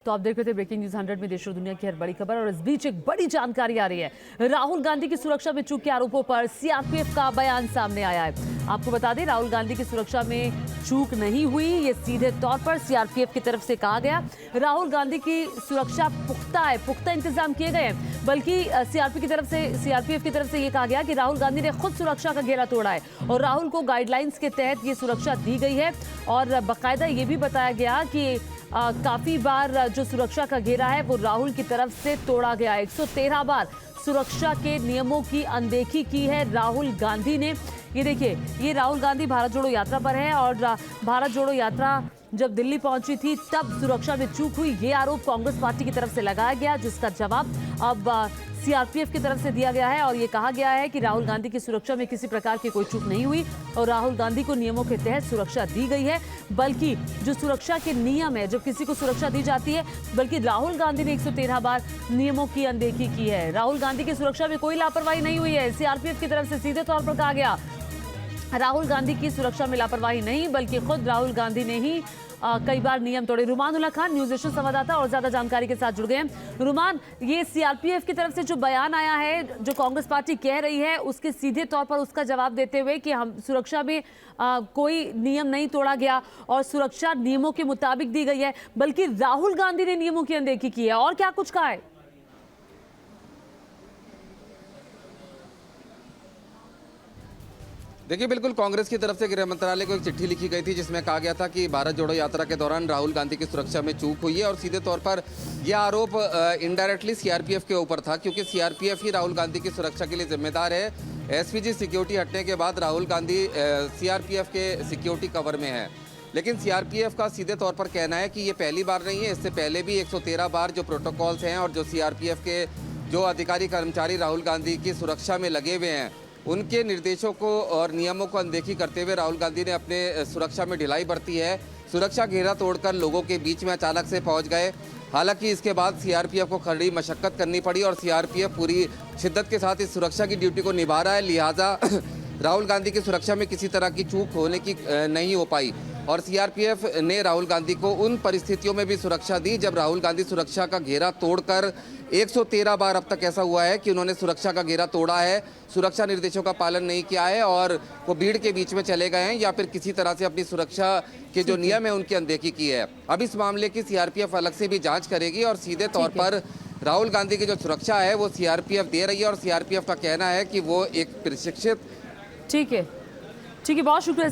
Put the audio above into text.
तो आप देख रहे थे ब्रेकिंग न्यूज 100 में देश और दुनिया की हर बड़ी खबर। और इस बीच एक बड़ी जानकारी आ रही है। राहुल गांधी की सुरक्षा में चूक के आरोपों पर सीआरपीएफ का बयान सामने आया है। आपको बता दें, राहुल गांधी की सुरक्षा में चूक नहीं हुई, ये सीधे तौर पर सीआरपीएफ की तरफ से कहा गया। राहुल गांधी की सुरक्षा पुख्ता है, पुख्ता इंतजाम किए गए हैं। बल्कि सीआरपीएफ की तरफ से ये कहा गया कि राहुल गांधी ने खुद सुरक्षा का घेरा तोड़ा है और राहुल को गाइडलाइंस के तहत ये सुरक्षा दी गई है। और बाकायदा ये भी बताया गया कि काफी बार जो सुरक्षा का घेरा है वो राहुल की तरफ से तोड़ा गया। 113 बार सुरक्षा के नियमों की अनदेखी की है राहुल गांधी ने। ये देखिए, ये राहुल गांधी भारत जोड़ो यात्रा पर है और भारत जोड़ो यात्रा जब दिल्ली पहुंची थी तब सुरक्षा में चूक हुई, ये आरोप कांग्रेस पार्टी की तरफ से लगाया गया, जिसका जवाब अब सीआरपीएफ की तरफ से दिया गया है। और ये कहा गया है कि राहुल गांधी की सुरक्षा में किसी प्रकार की कोई चूक नहीं हुई और राहुल गांधी को नियमों के तहत सुरक्षा दी गई है। बल्कि जो सुरक्षा के नियम है, जब किसी को सुरक्षा दी जाती है, बल्कि राहुल गांधी ने 113 बार नियमों की अनदेखी की है। राहुल गांधी की सुरक्षा में कोई लापरवाही नहीं हुई है। सीआरपीएफ की तरफ से सीधे तौर पर कहा गया, राहुल गांधी की सुरक्षा में लापरवाही नहीं, बल्कि खुद राहुल गांधी ने ही कई बार नियम तोड़े। रुमान उल्ला खान, न्यूज नेशन संवाददाता, और ज्यादा जानकारी के साथ जुड़ गए हैं। रुमान, ये सीआरपीएफ की तरफ से जो बयान आया है, जो कांग्रेस पार्टी कह रही है, उसके सीधे तौर पर उसका जवाब देते हुए कि हम सुरक्षा में कोई नियम नहीं तोड़ा गया और सुरक्षा नियमों के मुताबिक दी गई है, बल्कि राहुल गांधी ने नियमों की अनदेखी की है, और क्या कुछ कहा है? देखिए, बिल्कुल कांग्रेस की तरफ से गृह मंत्रालय को एक चिट्ठी लिखी गई थी जिसमें कहा गया था कि भारत जोड़ो यात्रा के दौरान राहुल गांधी की सुरक्षा में चूक हुई है। और सीधे तौर पर यह आरोप इनडायरेक्टली सीआरपीएफ के ऊपर था, क्योंकि सीआरपीएफ ही राहुल गांधी की सुरक्षा के लिए जिम्मेदार है। एसपीजी सिक्योरिटी हटने के बाद राहुल गांधी सीआरपीएफ के सिक्योरिटी कवर में है। लेकिन सीआरपीएफ का सीधे तौर पर कहना है कि ये पहली बार नहीं है, इससे पहले भी 113 बार जो प्रोटोकॉल्स हैं और जो सीआरपीएफ के जो अधिकारी कर्मचारी राहुल गांधी की सुरक्षा में लगे हुए हैं, उनके निर्देशों को और नियमों को अनदेखी करते हुए राहुल गांधी ने अपने सुरक्षा में ढिलाई बरती है। सुरक्षा घेरा तोड़कर लोगों के बीच में अचानक से पहुंच गए। हालांकि इसके बाद सीआरपीएफ को कड़ी मशक्कत करनी पड़ी और सीआरपीएफ पूरी शिद्दत के साथ इस सुरक्षा की ड्यूटी को निभा रहा है। लिहाजा राहुल गांधी की सुरक्षा में किसी तरह की चूक होने की नहीं हो पाई और सीआरपीएफ ने राहुल गांधी को उन परिस्थितियों में भी सुरक्षा दी जब राहुल गांधी सुरक्षा का घेरा तोड़कर 113 बार अब तक ऐसा हुआ है कि उन्होंने सुरक्षा का घेरा तोड़ा है, सुरक्षा निर्देशों का पालन नहीं किया है और वो भीड़ के बीच में चले गए हैं या फिर किसी तरह से अपनी सुरक्षा के जो नियम है उनकी अनदेखी की है। अब इस मामले की सीआरपीएफ अलग से भी जाँच करेगी और सीधे तौर पर राहुल गांधी की जो सुरक्षा है वो सीआरपीएफ दे रही है और सीआरपीएफ का कहना है कि वो एक प्रशिक्षित। ठीक है, बहुत शुक्रिया।